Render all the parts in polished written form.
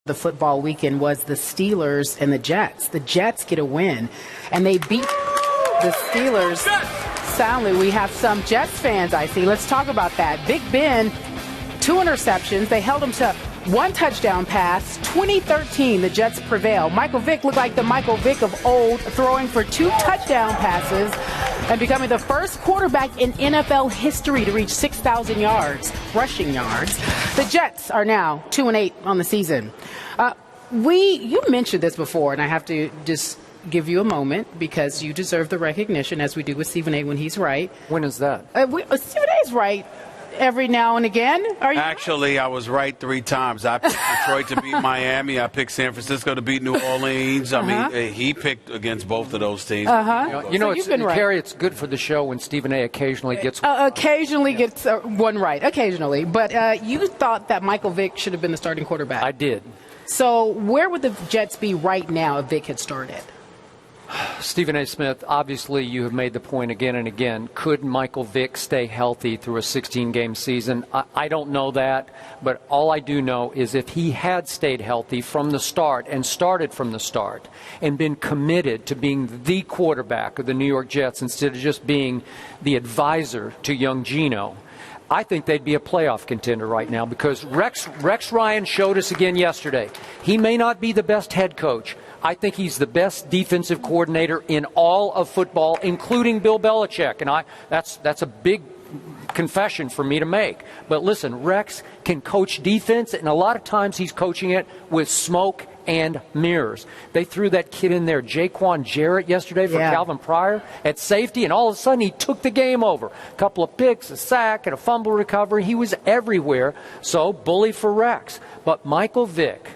The football weekend was the Steelers and the Jets. The Jets get a win, and they beat the Steelers soundly. We have some Jets fans, I see. Let's talk about that. Big Ben, 2 interceptions. They held him to 1 touchdown pass. 2013, the Jets prevail. Michael Vick looked like the Michael Vick of old, throwing for 2 touchdown passes and becoming the first quarterback in NFL history to reach 6,000 yards, rushing yards. The Jets are now 2-8 on the season. You mentioned this before, and I have to just give you a moment because you deserve the recognition, as we do with Stephen A. when he's right. When is that? Stephen A. is right every now and again. Actually, I was right 3 times. I picked Detroit to beat Miami. I picked San Francisco to beat New Orleans. I mean, he picked against both of those teams. Carrie, it's good for the show when Stephen A. occasionally gets one right. Occasionally. But you thought that Michael Vick should have been the starting quarterback. I did. So where would the Jets be right now if Vick had started? Stephen A. Smith, obviously you have made the point again and again. Could Michael Vick stay healthy through a 16-game season? I don't know that, but all I do know is if he had stayed healthy from the start and started from the start and been committed to being the quarterback of the New York Jets instead of just being the advisor to young Geno, I think they'd be a playoff contender right now because Rex Ryan showed us again yesterday. He may not be the best head coach. I think he's the best defensive coordinator in all of football, including Bill Belichick. And that's a big confession for me to make. But listen, Rex can coach defense, and a lot of times he's coaching it with smoke and mirrors. They threw that kid in there, Jaquan Jarrett, yesterday for Calvin Pryor at safety, and all of a sudden he took the game over. A couple of picks, a sack, and a fumble recovery. He was everywhere. So, bully for Rex. But Michael Vick,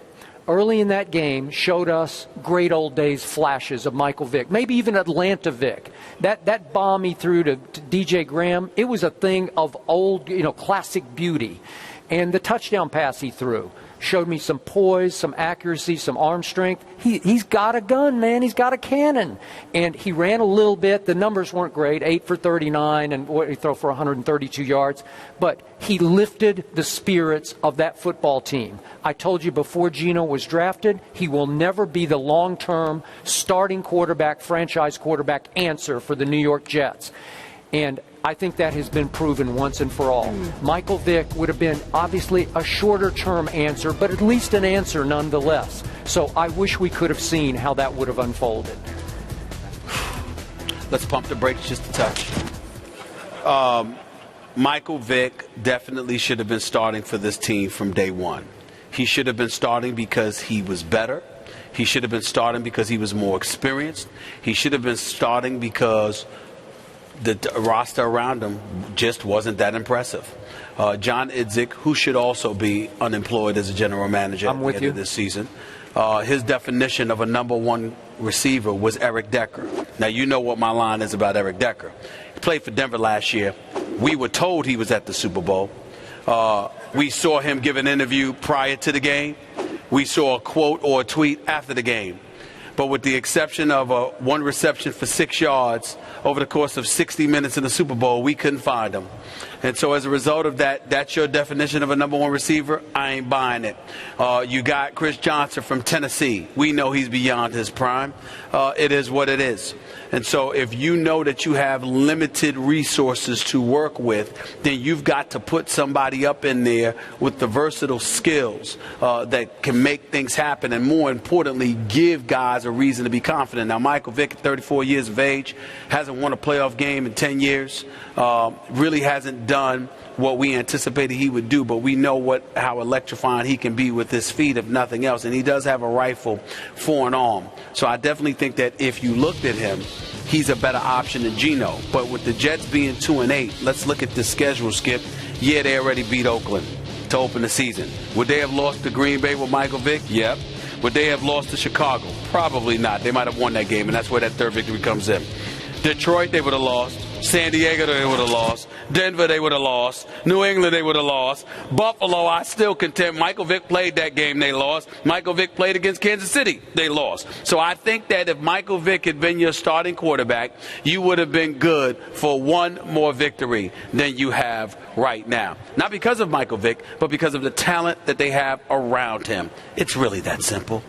early in that game, showed us great old days flashes of Michael Vick, maybe even Atlanta Vick. That bomb he threw to DJ Graham, it was a thing of old, classic beauty. And the touchdown pass he threw showed me some poise, some accuracy, some arm strength. He's got a gun, man. He's got a cannon. And he ran a little bit. The numbers weren't great, 8 for 39, and he threw for 132 yards. But he lifted the spirits of that football team. I told you before Geno was drafted, he will never be the long-term starting quarterback, franchise quarterback answer for the New York Jets. And I think that has been proven once and for all. Michael Vick would have been obviously a shorter-term answer, but at least an answer nonetheless. So I wish we could have seen how that would have unfolded. Let's pump the brakes just a touch. Michael Vick definitely should have been starting for this team from day one. He should have been starting because he was better. He should have been starting because he was more experienced. He should have been starting because the roster around him just wasn't that impressive. John Idzik, who should also be unemployed as a general manager at the end of this season, his definition of a number 1 receiver was Eric Decker. Now, you know what my line is about Eric Decker. He played for Denver last year. We were told he was at the Super Bowl. We saw him give an interview prior to the game. We saw a quote or a tweet after the game. But with the exception of 1 reception for 6 yards over the course of 60 minutes in the Super Bowl, we couldn't find him. And so as a result of that, that's your definition of a number 1 receiver? I ain't buying it. You got Chris Johnson from Tennessee. We know he's beyond his prime. It is what it is. And so if you know that you have limited resources to work with, then you've got to put somebody up in there with the versatile skills that can make things happen and, more importantly, give guys a reason to be confident. Now, Michael Vick, at 34 years of age, hasn't won a playoff game in 10 years, really hasn't done what we anticipated he would do, but we know how electrifying he can be with his feet, if nothing else. And he does have a rifle for an arm. So I definitely think that if you looked at him, he's a better option than Geno. But with the Jets being 2-8, let's look at the schedule, Skip. Yeah, they already beat Oakland to open the season. Would they have lost to Green Bay with Michael Vick? Yep. Would they have lost to Chicago? Probably not. They might have won that game, and that's where that third victory comes in. Detroit, they would have lost. San Diego, they would have lost. Denver, they would have lost. New England, they would have lost. Buffalo, I still contend. Michael Vick played that game, they lost. Michael Vick played against Kansas City, they lost. So I think that if Michael Vick had been your starting quarterback, you would have been good for one more victory than you have right now. Not because of Michael Vick, but because of the talent that they have around him. It's really that simple.